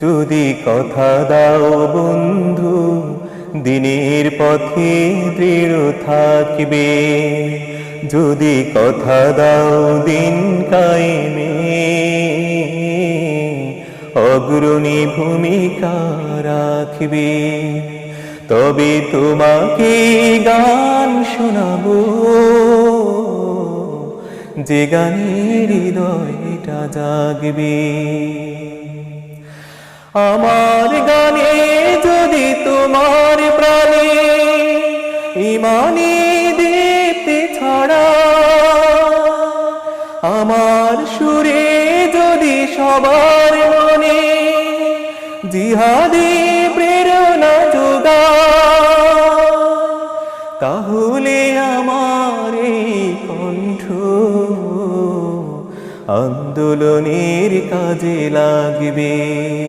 যদি কথা দাও বন্ধু, দিনের পথে দৃঢ় থাকবে। যদি কথা দাও দিন কায়েমে, অগ্রণী ভূমিকা রাখবে। তবে তোমাকে গান শোনাবো, যে গানের হৃদয়টা জাগবে। আমার গানে যদি তোমার প্রাণে ইমানি দীপ্তি ছড়া, আমার সুরে যদি সবার মনে জিহাদি প্রেরণা যোগা, তাহলে আমার এই কণ্ঠ আন্দোলনের কাজে লাগবে।